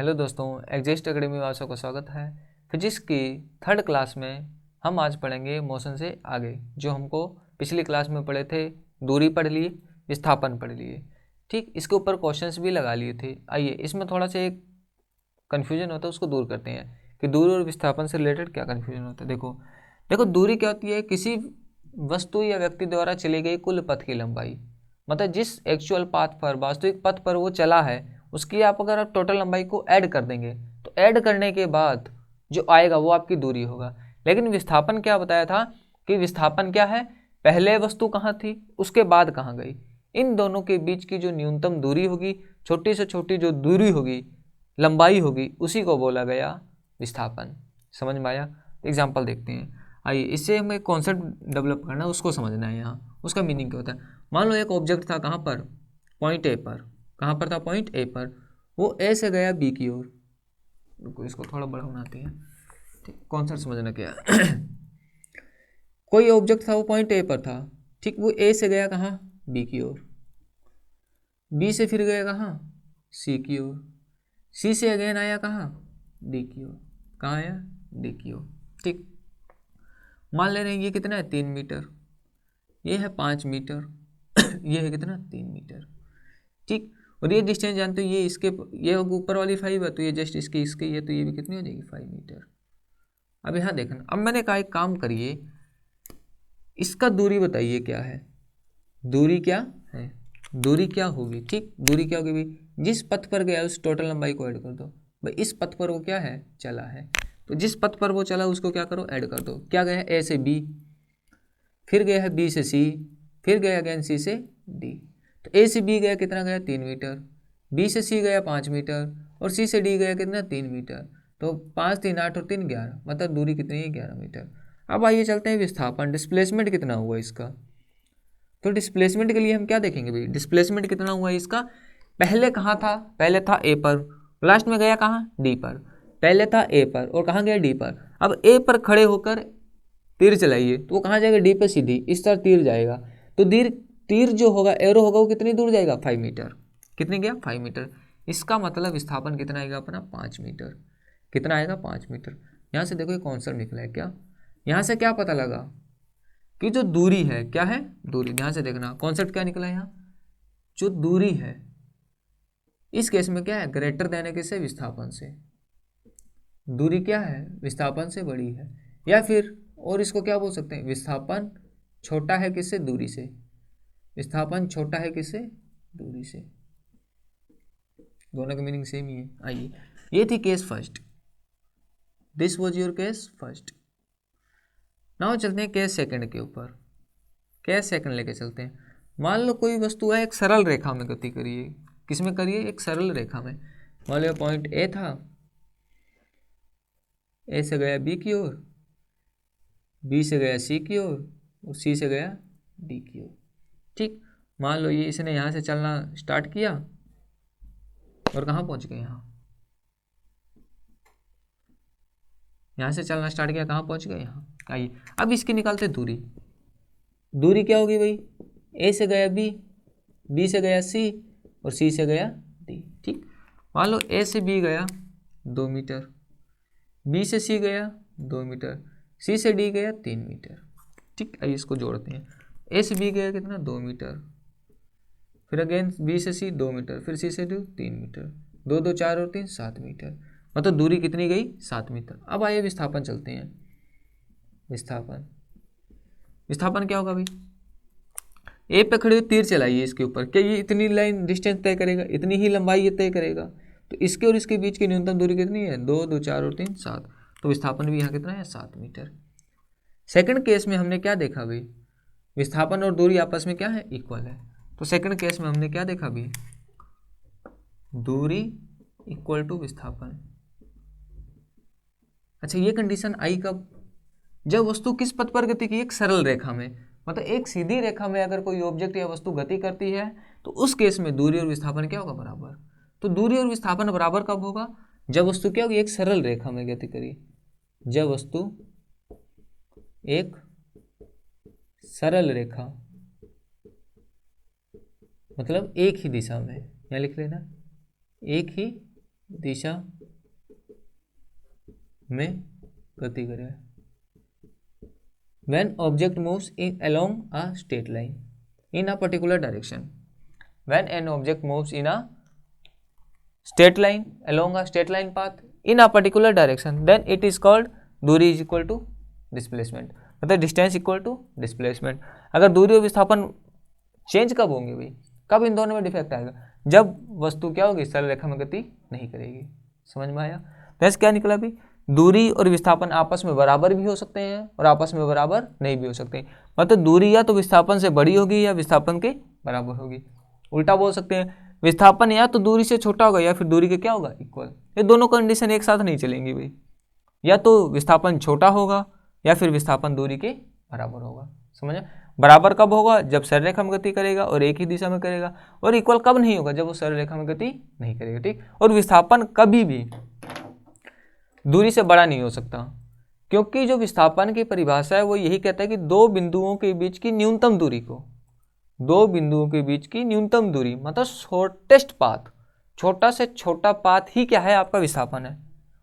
Hello दोस्तों, exist academy में आप सबका स्वागत है। फिजिक्स की थर्ड क्लास में हम आज पढ़ेंगे मोशन से आगे। जो हमको पिछली क्लास में पढ़े थे, दूरी पढ़ लिए, विस्थापन पढ़ लिए। ठीक, इसके ऊपर क्वेश्चंस भी लगा लिए थे। आइए इसमें थोड़ा सा एक कन्फ्यूजन होता है, उसको दूर करते हैं कि दूरी और विस्थापन से रिलेटेड क्या कन्फ्यूजन होता है। देखो दूरी क्या होती है? किसी वस्तु या व्यक्ति द्वारा चली गई कुल पथ की लंबाई। मतलब जिस एक्चुअल पाथ पर, वास्तविक पथ पर वो चला है, उसकी आप अगर आप टोटल लंबाई को ऐड कर देंगे तो ऐड करने के बाद जो आएगा वो आपकी दूरी होगा। लेकिन विस्थापन क्या बताया था कि विस्थापन क्या है? पहले वस्तु कहाँ थी, उसके बाद कहाँ गई, इन दोनों के बीच की जो न्यूनतम दूरी होगी, छोटी से छोटी जो दूरी होगी, लंबाई होगी, उसी को बोला गया विस्थापन। समझ में आया? एग्जाम्पल देखते हैं। आइए इससे हमें एक कॉन्सेप्ट डेवलप करना है, उसको समझना है। यहाँ उसका मीनिंग क्या होता है? मान लो एक ऑब्जेक्ट था, कहाँ पर? पॉइंट ए पर। कहाँ पर था? पॉइंट ए पर। वो ए से गया बी की ओर। रुको, इसको थोड़ा बड़ा बनाते हैं। ठीक, कॉन्सेप्ट समझना क्या है। कोई ऑब्जेक्ट था, वो पॉइंट ए पर था। ठीक, वो ए से गया कहाँ? बी की ओर। बी से फिर गया कहाँ? सी की ओर। सी से अगेन आया कहाँ? डी की ओर। कहाँ आया? डी की ओर। ठीक, मान ले रहे हैं ये कितना है? 3 मीटर। ये है 5 मीटर। ये है कितना? 3 मीटर। ठीक, और ये डिस्टेंस जानते हो, ये इसके, ये ऊपर वाली 5 है तो ये जस्ट इसके इसके ये, तो ये भी कितनी हो जाएगी? 5 मीटर। अब यहाँ देखना, अब मैंने कहा एक काम करिए, इसका दूरी बताइए क्या है? दूरी क्या है? दूरी क्या होगी? ठीक, दूरी क्या होगी भाई? जिस पथ पर गया उस टोटल लंबाई को ऐड कर दो। भाई इस पथ पर वो क्या है? चला है, तो जिस पथ पर वो चला उसको क्या करो? ऐड कर दो। क्या गया? ए से बी, फिर गया है बी से सी, फिर गया अगेन सी से डी। तो ए से बी गया कितना? गया 3 मीटर। बी से सी गया 5 मीटर, और सी से डी गया कितना? 3 मीटर। तो 5 3 8 और 3 11, मतलब दूरी कितनी है? 11 मीटर। अब आइए चलते हैं विस्थापन। डिस्प्लेसमेंट कितना हुआ इसका? तो डिस्प्लेसमेंट के लिए हम क्या देखेंगे भाई? डिस्प्लेसमेंट कितना हुआ इसका? पहले कहाँ था? पहले था ए पर, लास्ट में गया कहाँ? डी पर। पहले था ए पर और कहाँ गया? डी पर। अब ए पर खड़े होकर तीर चलाइए तो वो कहाँ जाएगा? डी पे सीधी, इस तरह तीर जाएगा। तो तीर जो होगा, एरो होगा, वो कितनी दूर जाएगा? 5 मीटर। कितनी गया? 5 मीटर। इसका मतलब विस्थापन कितना आएगा अपना? 5 मीटर। कितना आएगा? 5 मीटर। यहाँ से देखो ये कॉन्सेप्ट निकला है क्या? यहाँ से क्या पता लगा कि जो दूरी है, क्या है? दूरी। ध्यान से देखना कॉन्सेप्ट क्या निकला है यहाँ। जो दूरी है इस केस में क्या है? ग्रेटर देन किससे? विस्थापन से। दूरी क्या है? विस्थापन से बड़ी है। या फिर और इसको क्या बोल सकते हैं? विस्थापन छोटा है किससे? दूरी से। विस्थापन छोटा है किससे? दूरी से। दोनों का मीनिंग सेम ही है। आइए, ये थी case first. This was your case first. Now चलते हैं केस सेकंड के ऊपर। केस सेकंड लेके चलते हैं। मान लो कोई वस्तु है, एक सरल रेखा में गति करिए। किसमें करिए? एक सरल रेखा में। मान लो पॉइंट ए था, ए से गया बी की ओर, बी से गया सी की ओर, और सी से गया डी की ओर। ठीक, मान लो ये इसने यहाँ से चलना स्टार्ट किया और कहाँ पहुँच गए? यहाँ से चलना स्टार्ट किया, कहाँ पहुँच गए? यहाँ। आइए अब इसकी निकालते दूरी। दूरी क्या होगी भाई? ए से गया बी, बी से गया सी, और सी से गया डी। ठीक, मान लो ए से बी गया 2 मीटर, बी से सी गया 2 मीटर, सी से डी गया 3 मीटर। ठीक, आइए इसको जोड़ते हैं। ए से बी गया कितना? 2 मीटर, फिर अगेन बी से सी 2 मीटर, फिर सी से डी 3 मीटर, 2 2 4 और 3 7 मीटर। मतलब दूरी कितनी गई? 7 मीटर। अब आइए विस्थापन चलते हैं। विस्थापन, विस्थापन क्या होगा भाई? ए पे खड़े हुए तीर चलाइए इसके ऊपर, क्या ये इतनी लाइन डिस्टेंस तय करेगा? इतनी ही लंबाई ये तय करेगा। तो इसके और इसके बीच की न्यूनतम दूरी कितनी है? 2 2 4 और 3 7। तो विस्थापन भी यहाँ कितना है? 7 मीटर। सेकंड केस में हमने क्या देखा भाई? विस्थापन और दूरी आपस में क्या है? इक्वल है। तो सेकंड केस में हमने क्या देखा भाई? दूरी इक्वल टू विस्थापन। अच्छा, ये कंडीशन आई कब? जब वस्तु किस पथ पर गति की? एक सरल रेखा में। मतलब एक सीधी रेखा में अगर कोई ऑब्जेक्ट या वस्तु गति करती है तो उस केस में दूरी और विस्थापन क्या होगा? बराबर। तो दूरी और विस्थापन बराबर कब होगा? जब वस्तु क्या होगी? एक सरल रेखा में गति करी। जब वस्तु एक सरल रेखा, मतलब एक ही दिशा में, यहाँ लिख लेना, एक ही दिशा में गति करे। When object moves along a straight line in a particular direction. When an object moves in a straight line along a straight line path in a particular direction, then it is called दूरी is equal to displacement. मतलब distance equal to displacement. अगर दूरी और विस्थापन change कब होंगे भाई, कब इन दोनों में डिफेक्ट आएगा, जब वस्तु क्या होगी, सरल रेखा में गति नहीं करेगी। समझ में आया। तो क्या निकला भाई, दूरी और विस्थापन आपस में बराबर भी हो सकते हैं और आपस में बराबर नहीं भी हो सकते। मतलब दूरी या तो विस्थापन से बड़ी होगी या विस्थापन के बराबर होगी। उल्टा बोल सकते हैं, विस्थापन या तो दूरी से छोटा होगा या फिर दूरी के क्या होगा, इक्वल। ये दोनों कंडीशन एक साथ नहीं चलेंगी भाई, या तो विस्थापन छोटा होगा या फिर विस्थापन दूरी के बराबर होगा। समझे। बराबर कब होगा, जब सरल रेखा में गति करेगा और एक ही दिशा में करेगा। और इक्वल कब नहीं होगा, जब वो सरल रेखा में गति नहीं करेगा। ठीक। और विस्थापन कभी भी दूरी से बड़ा नहीं हो सकता, क्योंकि जो विस्थापन की परिभाषा है वो यही कहता है कि दो बिंदुओं के बीच की न्यूनतम दूरी को, दो बिंदुओं के बीच की न्यूनतम दूरी मतलब शॉर्टेस्ट पाथ, छोटा से छोटा पाथ ही क्या है आपका विस्थापन है,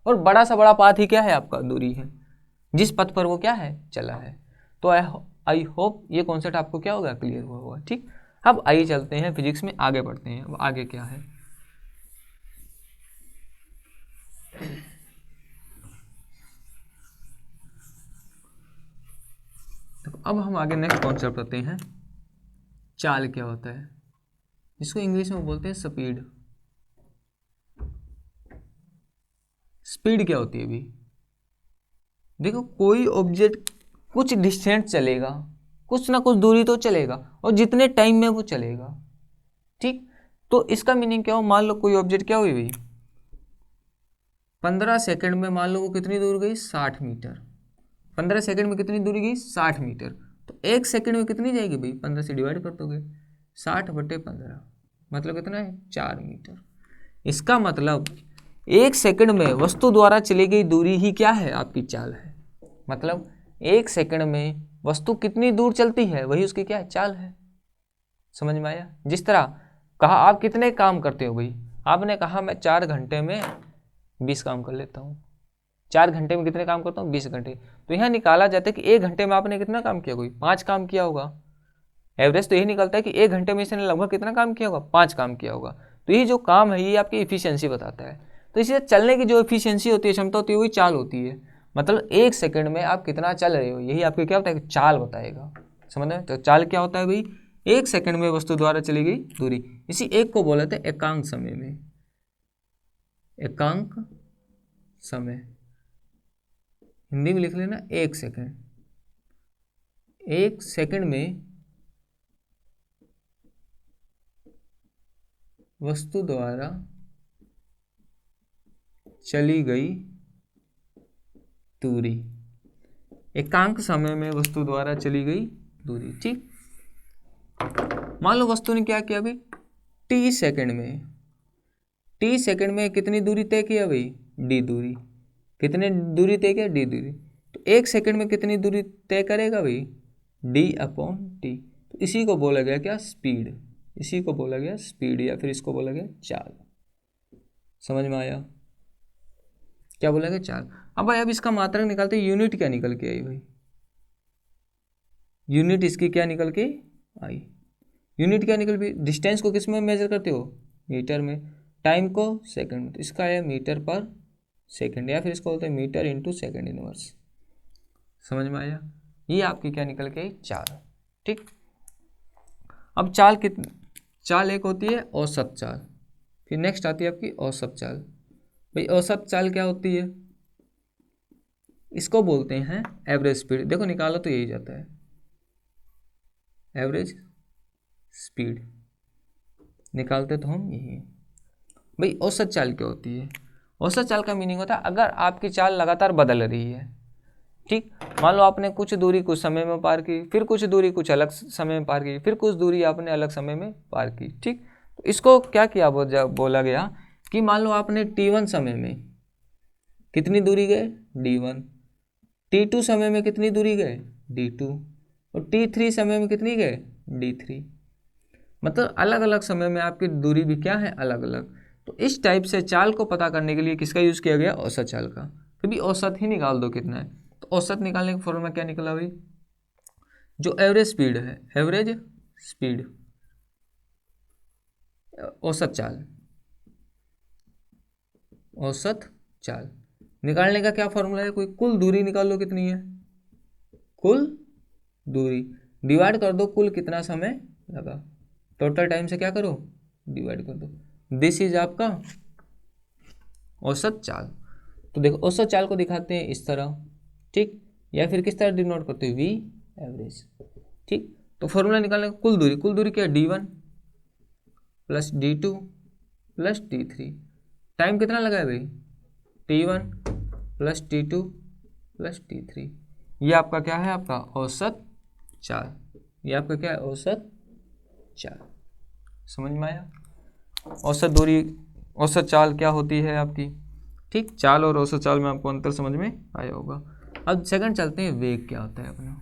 और बड़ा से बड़ा पाथ ही क्या है आपका दूरी है, जिस पथ पर वो क्या है चला है। तो आई होप ये कॉन्सेप्ट आपको क्या होगा, क्लियर हुआ होगा। ठीक। अब आइए चलते हैं फिजिक्स में आगे बढ़ते हैं। अब आगे क्या है, अब हम आगे नेक्स्ट कॉन्सेप्ट आते हैं, चाल क्या होता है, जिसको इंग्लिश में बोलते हैं स्पीड। स्पीड क्या होती है भी, देखो कोई ऑब्जेक्ट कुछ डिस्टेंस चलेगा, कुछ ना कुछ दूरी तो चलेगा, और जितने टाइम में वो चलेगा। ठीक। तो इसका मीनिंग क्या हो, मान लो कोई ऑब्जेक्ट क्या हुई भाई 15 सेकंड में, मान लो वो कितनी दूर गई 60 मीटर। 15 सेकंड में कितनी दूरी गई 60 मीटर। तो एक सेकंड में कितनी जाएगी भाई, 15 से डिवाइड कर दोगे, 60/15 मतलब कितना है 4 मीटर। इसका मतलब एक सेकंड में वस्तु द्वारा चली गई दूरी ही क्या है, आपकी चाल है। मतलब एक सेकंड में वस्तु कितनी दूर चलती है वही उसकी क्या है, चाल है। समझ में आया। जिस तरह कहा आप कितने काम करते हो भाई, आपने कहा मैं 4 घंटे में 20 काम कर लेता हूँ। 4 घंटे में कितने काम करता हूँ, 20 घंटे। तो यहाँ निकाला जाता है कि 1 घंटे में आपने कितना काम किया, कोई 5 काम किया होगा। एवरेज तो यही निकलता है कि 1 घंटे में इसने लगभग कितना काम किया होगा, 5 काम किया होगा। तो ये जो काम है ये आपकी इफिशियंसी बताता है। तो इसी चलने की जो इफिशियंसी होती है, क्षमता होती है, वही चाल होती है। मतलब 1 सेकंड में आप कितना चल रहे हो, यही आपको क्या होता है, चाल बताएगा। समझ में। तो चाल क्या होता है भाई, 1 सेकंड में वस्तु द्वारा चली गई दूरी। इसी एक को बोला था एकांक समय में, एकांक समय हिंदी में लिख लेना 1 सेकंड। 1 सेकंड में वस्तु द्वारा चली गई दूरी, एकांक समय में वस्तु द्वारा चली गई दूरी। ठीक। मान लो वस्तु ने क्या किया भाई, टी सेकंड में कितनी दूरी तय किया भाई, डी दूरी। कितने दूरी तय किया, डी दूरी। तो 1 सेकंड में कितनी दूरी तय करेगा भाई, d/t। तो इसी को बोला गया क्या, स्पीड। इसी को बोला गया स्पीड, या फिर इसको बोला गया चाल। समझ में आया। क्या बोला गया, चाल। अब भाई अब इसका मात्रक निकालते, यूनिट क्या निकल के आई भाई, यूनिट इसकी क्या निकल के आई, यूनिट क्या निकल गई। डिस्टेंस को किस में मेजर करते हो, मीटर में। टाइम को सेकंड में। तो इसका है मीटर पर सेकंड, या फिर इसको बोलते हैं मीटर इंटू सेकंड इनवर्स। समझ में आया। ये आपकी क्या निकल के आई, चाल। ठीक। अब चाल एक होती है औसत चाल, फिर नेक्स्ट आती है आपकी औसत चाल। भाई औसत चाल क्या होती है, इसको बोलते हैं एवरेज स्पीड। देखो निकालो तो यही जाता है, एवरेज स्पीड निकालते तो हम यही। भाई औसत चाल क्या होती है, औसत चाल का मीनिंग होता है अगर आपकी चाल लगातार बदल रही है। ठीक। मान लो आपने कुछ दूरी कुछ समय में पार की, फिर कुछ दूरी कुछ अलग समय में पार की, फिर कुछ दूरी आपने अलग समय में पार की। ठीक। तो इसको क्या किया बोला गया कि मान लो आपने t1 समय में कितनी दूरी गए, d1। t2 समय में कितनी दूरी गए, d2। और t3 समय में कितनी गए, d3। मतलब अलग अलग समय में आपकी दूरी भी क्या है, अलग अलग। तो इस टाइप से चाल को पता करने के लिए किसका यूज़ किया गया, औसत चाल का। फिर भी औसत ही निकाल दो कितना है। तो औसत निकालने का फॉर्मूला क्या निकला भाई, जो एवरेज स्पीड है, एवरेज स्पीड, औसत चाल, औसत चाल निकालने का क्या फॉर्मूला है, कोई कुल दूरी निकाल लो कितनी है, कुल दूरी डिवाइड कर दो कुल कितना समय लगा, टोटल टाइम से क्या करो डिवाइड कर दो, दिस इज आपका औसत चाल। तो देखो औसत चाल को दिखाते हैं इस तरह, ठीक, या फिर किस तरह डिनोट करते हैं, वी एवरेज, ठीक। तो फॉर्मूला निकालने का कुल दूरी क्या है, d1 plus d2 plus d3, time कितना लगा है भाई, t1 plus t2 plus t3, ये आपका क्या है, आपका औसत चाल, ये आपका क्या है, औसत चाल। समझ में आया, औसत दूरी, औसत चाल क्या होती है आपकी, ठीक। चाल और औसत चाल में आपको अंतर समझ में आया होगा। अब सेकंड चलते हैं, वेग क्या होता है अपना।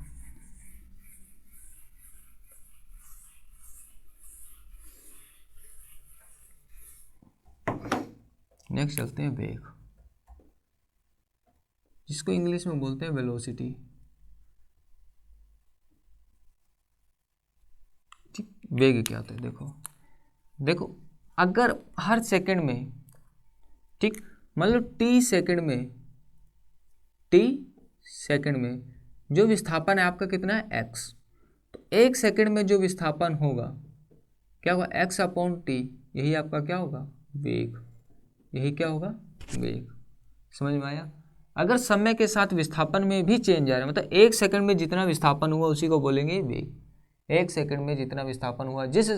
नेक्स्ट चलते हैं वेग, जिसको इंग्लिश में बोलते हैं वेलोसिटी, ठीक। वेग क्या होता है, देखो देखो अगर हर सेकंड में, ठीक, मान लो टी सेकंड में जो विस्थापन है आपका कितना है, एक्स, तो एक सेकंड में जो विस्थापन होगा क्या होगा, एक्स अपॉन टी, यही आपका क्या होगा, वेग, यही क्या होगा, वेग। समझ में आया। अगर समय के साथ विस्थापन में भी चेंज आ रहा है, मतलब एक सेकंड में जितना विस्थापन हुआ उसी को बोलेंगे वेग, एक सेकंड में जितना विस्थापन हुआ, जिस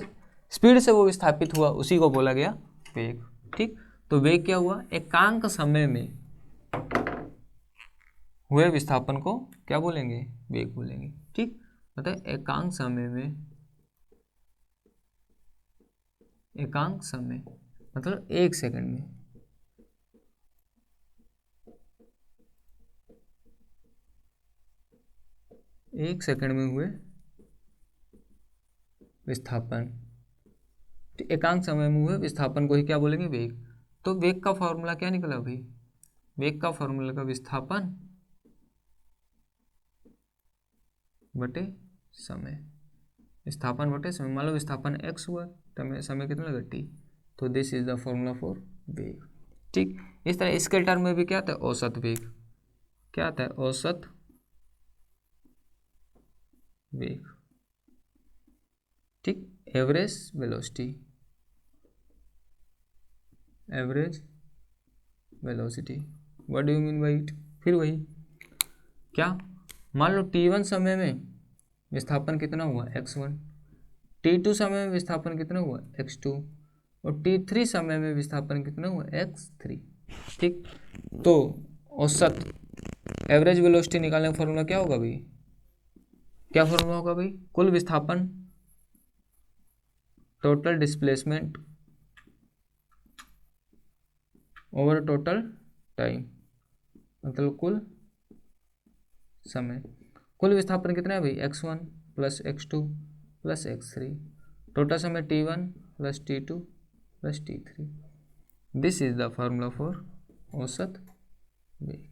स्पीड से वो विस्थापित हुआ उसी को बोला गया वेग, ठीक। तो वेग क्या हुआ, एकांक समय में हुए विस्थापन को क्या बोलेंगे, वेग बोलेंगे, ठीक। मतलब एकांक समय में, एकांक समय मतलब एक सेकंड में, एक सेकंड में हुए विस्थापन, एकांक समय में हुए विस्थापन को ही क्या बोलेंगे, वेग। तो वेग का फॉर्मूला क्या निकला भाई, वेग का फॉर्मूला का विस्थापन बटे समय, विस्थापन बटे समय, मान लो विस्थापन x हुआ तो समय कितना लगा t, तो this is the formula for वेग, ठीक। इस तरह इसके टर्म में भी क्या आता है, औसत वेग, क्या आता है, औसत वेग, ठीक। Average velocity, average velocity, what do you mean by it, फिर वही क्या, मान लो t1 समय में विस्थापन कितना हुआ, x1, t2 समय में विस्थापन कितना हुआ, x2, और t3 समय में विस्थापन कितना हुआ, x3, ठीक। तो औसत एवरेज वेलोसिटी निकालने का फॉर्मूला क्या होगा भाई, क्या फॉर्मूला होगा भाई, कुल विस्थापन, total displacement over total time, मतलब कुल समय, कुल विस्थापन कितना है भाई, x1 plus x2 plus x3, total समय t1 plus t2 plus t3, this is the formula for औसत वेग।